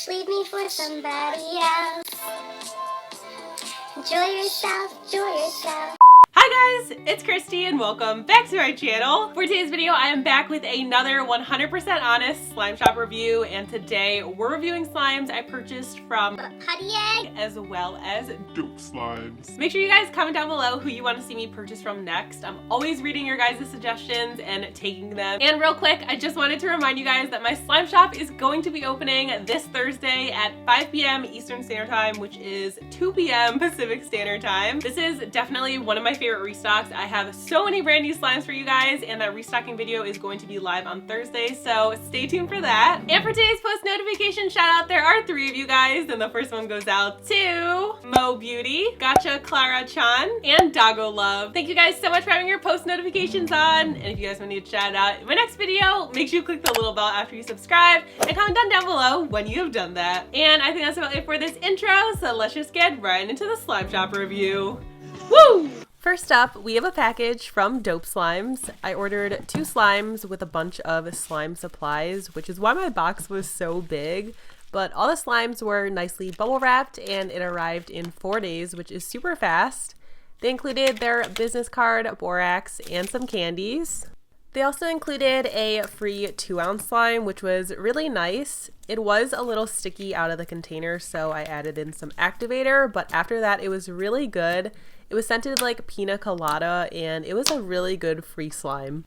leave me for somebody else. Enjoy yourself, enjoy yourself. Hi guys, it's Kristi and welcome back to my channel. For today's video, I am back with another 100% honest slime shop review, and today we're reviewing slimes I purchased from Putty Egg as well as Dope Slimes. Make sure you guys comment down below who you want to see me purchase from next. I'm always reading your guys' suggestions and taking them. And real quick, I just wanted to remind you guys that my slime shop is going to be opening this Thursday at 5 p.m. Eastern Standard Time, which is 2 p.m. Pacific Standard Time. This is definitely one of my favorite restocks. I have so many brand new slimes for you guys, and that restocking video is going to be live on Thursday, so stay tuned for that. And for today's post notification shout out, there are 3 of you guys, and the first one goes out to Mo Beauty, Gotcha Clara Chan, and Doggo Love. Thank you guys so much for having your post notifications on, and if you guys want me to shout out in my next video, make sure you click the little bell after you subscribe, and comment down below when you have done that. And I think that's about it for this intro, so let's just get right into the slime shop review. Woo! First up, we have a package from Dope Slimes. I ordered 2 slimes with a bunch of slime supplies, which is why my box was so big. But all the slimes were nicely bubble wrapped, and it arrived in 4 days, which is super fast. They included their business card, borax, and some candies. They also included a free 2-ounce slime, which was really nice. It was a little sticky out of the container, so I added in some activator, but after that it was really good. It was scented like pina colada, and it was a really good free slime.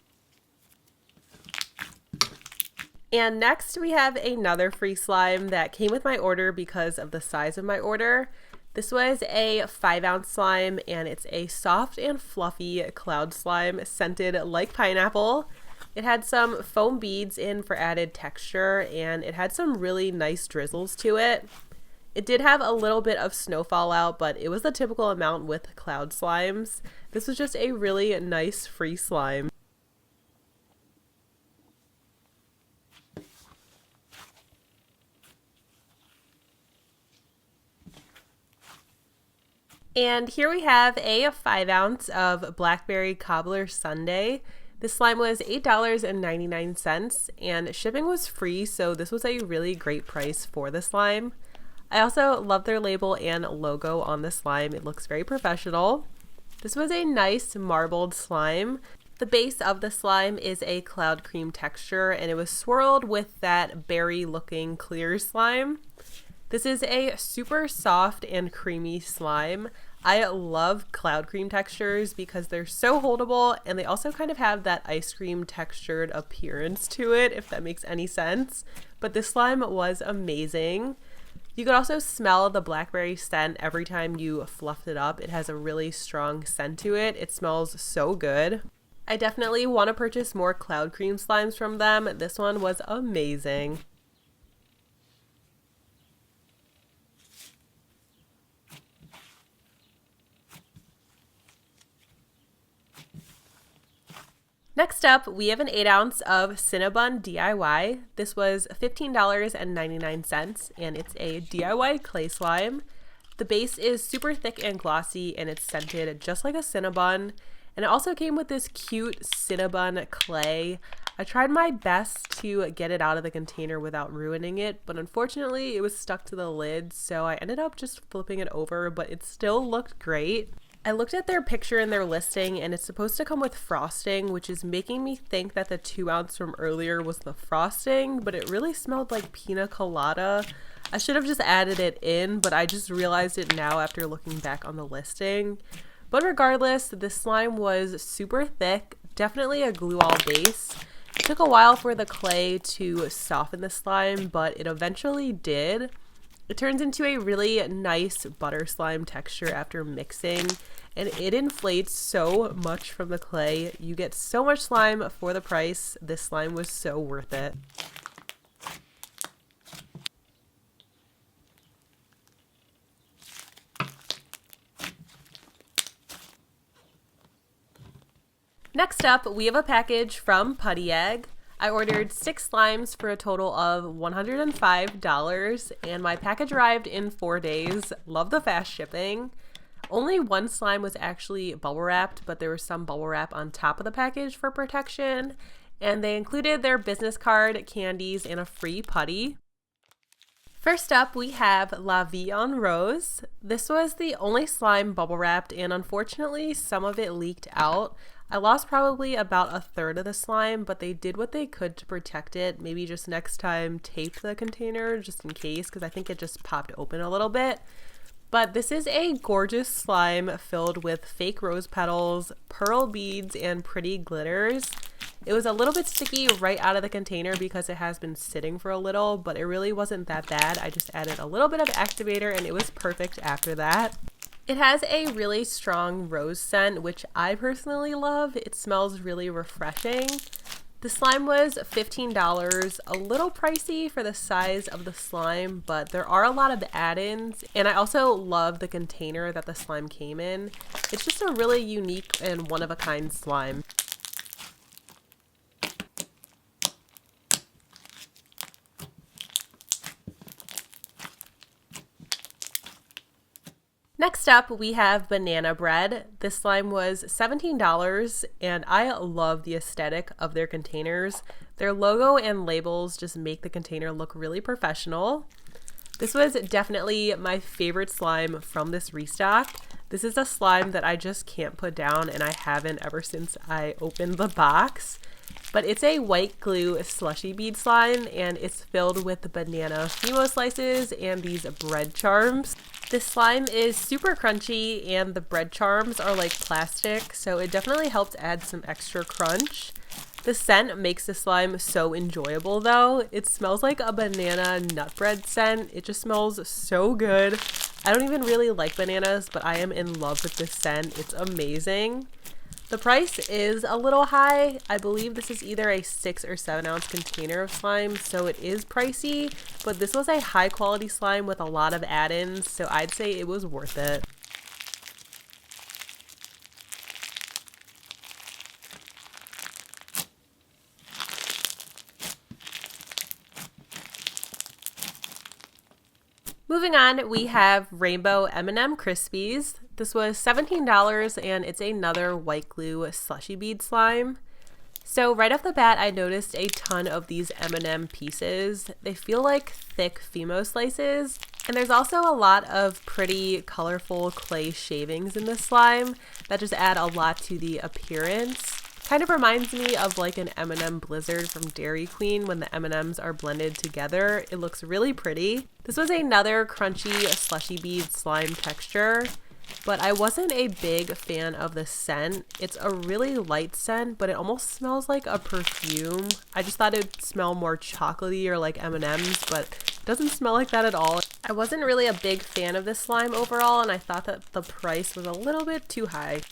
And next we have another free slime that came with my order because of the size of my order. This was a 5-ounce slime, and it's a soft and fluffy cloud slime scented like pineapple. It had some foam beads in for added texture, and it had some really nice drizzles to it. It did have a little bit of snow fallout, but it was the typical amount with cloud slimes. This was just a really nice free slime. And here we have a 5-ounce of Blackberry Cobbler Sundae. This slime was $8.99, and shipping was free, so this was a really great price for the slime. I also love their label and logo on the slime. It looks very professional. This was a nice marbled slime. The base of the slime is a cloud cream texture, and it was swirled with that berry looking clear slime. This is a super soft and creamy slime. I love cloud cream textures because they're so holdable, and they also kind of have that ice cream textured appearance to it, if that makes any sense. But this slime was amazing. You could also smell the blackberry scent every time you fluffed it up. It has a really strong scent to it. It smells so good. I definitely want to purchase more cloud cream slimes from them. This one was amazing. Next up, we have an 8-ounce of Cinnabon DIY. This was $15.99, and it's a DIY clay slime. The base is super thick and glossy, and it's scented just like a Cinnabon. And it also came with this cute Cinnabon clay. I tried my best to get it out of the container without ruining it, but unfortunately it was stuck to the lid, so I ended up just flipping it over, but it still looked great. I looked at their picture in their listing, and it's supposed to come with frosting, which is making me think that the 2-ounce from earlier was the frosting, but it really smelled like pina colada. I should have just added it in, but I just realized it now after looking back on the listing. But regardless, this slime was super thick, definitely a glue-all base. It took a while for the clay to soften the slime, but it eventually did. It turns into a really nice butter slime texture after mixing, and it inflates so much from the clay. You get so much slime for the price. This slime was so worth it. Next up, we have a package from Putty Egg. I ordered 6 slimes for a total of $105, and my package arrived in 4 days. Love the fast shipping. Only 1 slime was actually bubble wrapped, but there was some bubble wrap on top of the package for protection, and they included their business card, candies, and a free putty. First up, we have La Vie en Rose. This was the only slime bubble wrapped, and unfortunately some of it leaked out. I lost probably about a third of the slime, but they did what they could to protect it. Maybe just next time tape the container just in case, because I think it just popped open a little bit. But this is a gorgeous slime filled with fake rose petals, pearl beads, and pretty glitters. It was a little bit sticky right out of the container because it has been sitting for a little, but it really wasn't that bad. I just added a little bit of activator and it was perfect after that. It has a really strong rose scent, which I personally love. It smells really refreshing. The slime was $15, a little pricey for the size of the slime, but there are a lot of add-ins, and I also love the container that the slime came in. It's just a really unique and one-of-a-kind slime. Next up, we have banana bread. This slime was $17, and I love the aesthetic of their containers. Their logo and labels just make the container look really professional. This was definitely my favorite slime from this restock. This is a slime that I just can't put down, and I haven't ever since I opened the box. But it's a white glue slushy bead slime, and it's filled with banana Fimo slices and these bread charms. This slime is super crunchy, and the bread charms are like plastic, so it definitely helps add some extra crunch. The scent makes the slime so enjoyable though. It smells like a banana nut bread scent. It just smells so good. I don't even really like bananas, but I am in love with this scent. It's amazing. The price is a little high. I believe this is either a 6 or 7 ounce container of slime, so it is pricey, but this was a high quality slime with a lot of add-ins, so I'd say it was worth it. Moving on, we have Rainbow MM Krispies. This was $17, and it's another white glue slushy bead slime. So right off the bat, I noticed a ton of these M&M pieces. They feel like thick Fimo slices, and there's also a lot of pretty colorful clay shavings in this slime that just add a lot to the appearance. Kind of reminds me of like an M&M Blizzard from Dairy Queen when the M&Ms are blended together. It looks really pretty. This was another crunchy slushy bead slime texture, but I wasn't a big fan of the scent. It's a really light scent, but it almost smells like a perfume. I just thought it'd smell more chocolatey or like M&Ms, but it doesn't smell like that at all. I wasn't really a big fan of this slime overall, and I thought that the price was a little bit too high.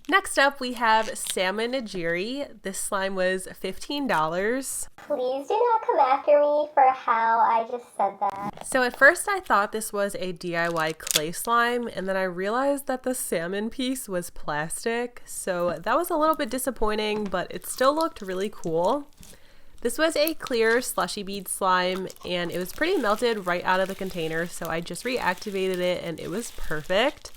Next up, we have Salmon Giri. This slime was $15. Please do not come after me for how I just said that. So at first I thought this was a DIY clay slime, and then I realized that the salmon piece was plastic. So that was a little bit disappointing, but it still looked really cool. This was a clear slushy bead slime, and it was pretty melted right out of the container, so I just reactivated it and it was perfect.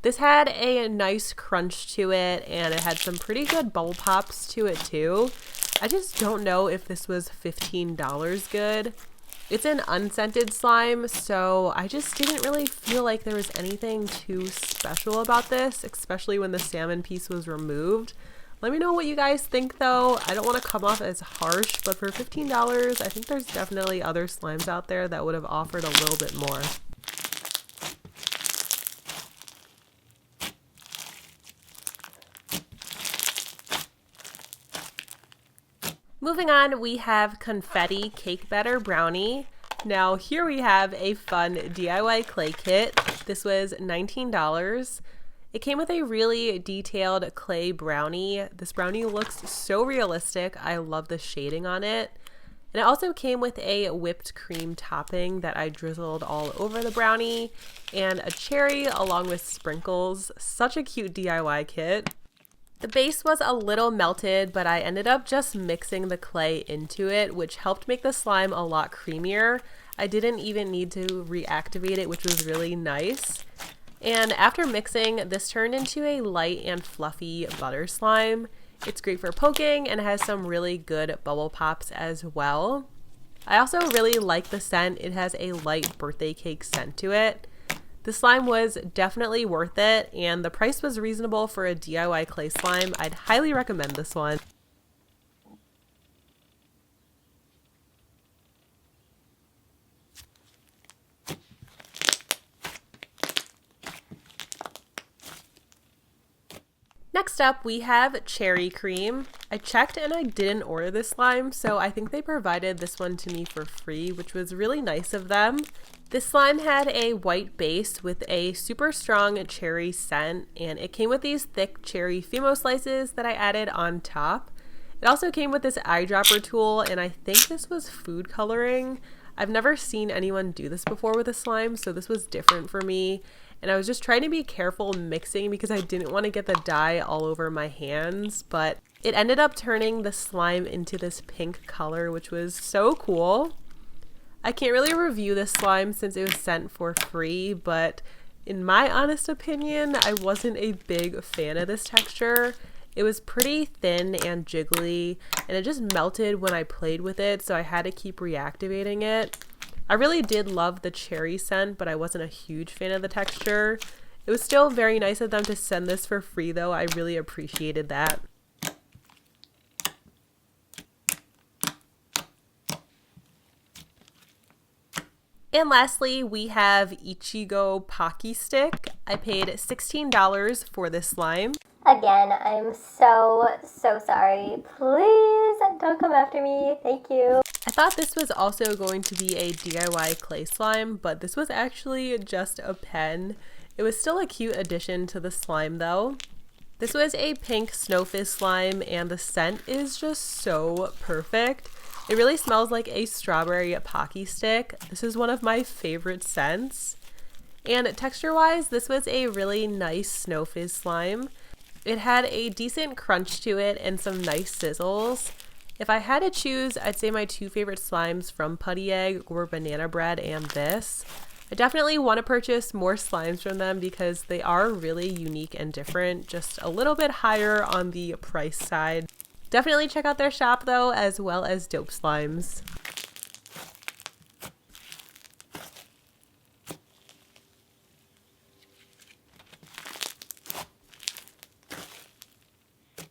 This had a nice crunch to it, and it had some pretty good bubble pops to it too. I just don't know if this was $15 good. It's an unscented slime, so I just didn't really feel like there was anything too special about this, especially when the salmon piece was removed. Let me know what you guys think though. I don't want to come off as harsh, but for $15, I think there's definitely other slimes out there that would have offered a little bit more. Moving on, we have Confetti Cake Batter Brownie. Now here we have a fun DIY clay kit. This was $19. It came with a really detailed clay brownie. This brownie looks so realistic. I love the shading on it. And it also came with a whipped cream topping that I drizzled all over the brownie, and a cherry along with sprinkles. Such a cute DIY kit. The base was a little melted, but I ended up just mixing the clay into it, which helped make the slime a lot creamier. I didn't even need to reactivate it, which was really nice. And after mixing, this turned into a light and fluffy butter slime. It's great for poking and has some really good bubble pops as well. I also really like the scent. It has a light birthday cake scent to it. The slime was definitely worth it, and the price was reasonable for a DIY clay slime. I'd highly recommend this one. Next up, we have cherry cream. I checked and I didn't order this slime, so I think they provided this one to me for free, which was really nice of them. This slime had a white base with a super strong cherry scent, and it came with these thick cherry Fimo slices that I added on top. It also came with this eyedropper tool, and I think this was food coloring. I've never seen anyone do this before with a slime, so this was different for me. And I was just trying to be careful mixing because I didn't want to get the dye all over my hands, but it ended up turning the slime into this pink color, which was so cool. I can't really review this slime since it was sent for free, but in my honest opinion, I wasn't a big fan of this texture. It was pretty thin and jiggly, and it just melted when I played with it, so I had to keep reactivating it. I really did love the cherry scent, but I wasn't a huge fan of the texture. It was still very nice of them to send this for free though. I really appreciated that. And lastly, we have Ichigo Pocky stick. I paid $16 for this slime. Again, I'm so sorry. Please don't come after me. Thank you. I thought this was also going to be a DIY clay slime, but this was actually just a pen. It was still a cute addition to the slime though. This was a pink snowfizz slime, and the scent is just so perfect. It really smells like a strawberry Pocky stick. This is one of my favorite scents. And texture-wise, this was a really nice snowfizz slime. It had a decent crunch to it and some nice sizzles. If I had to choose, I'd say my two favorite slimes from Putty Egg were banana bread and this. I definitely want to purchase more slimes from them because they are really unique and different, just a little bit higher on the price side. Definitely check out their shop though, as well as Dope Slimes.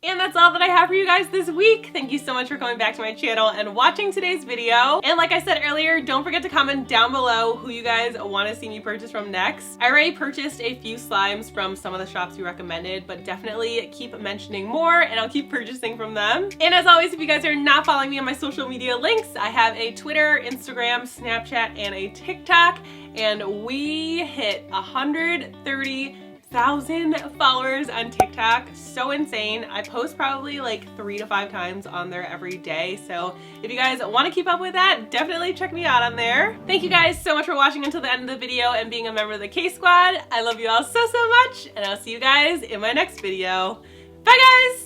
And that's all that I have for you guys this week. Thank you so much for coming back to my channel and watching today's video. And like I said earlier, don't forget to comment down below who you guys want to see me purchase from next. I already purchased a few slimes from some of the shops you recommended, but definitely keep mentioning more and I'll keep purchasing from them. And as always, if you guys are not following me on my social media links, I have a Twitter, Instagram, Snapchat, and a TikTok. And we hit 130,000 followers on TikTok. So insane. I post probably like 3 to 5 times on there every day. So if you guys want to keep up with that, definitely check me out on there. Thank you guys so much for watching until the end of the video and being a member of the K Squad. I love you all so much, and I'll see you guys in my next video. Bye guys!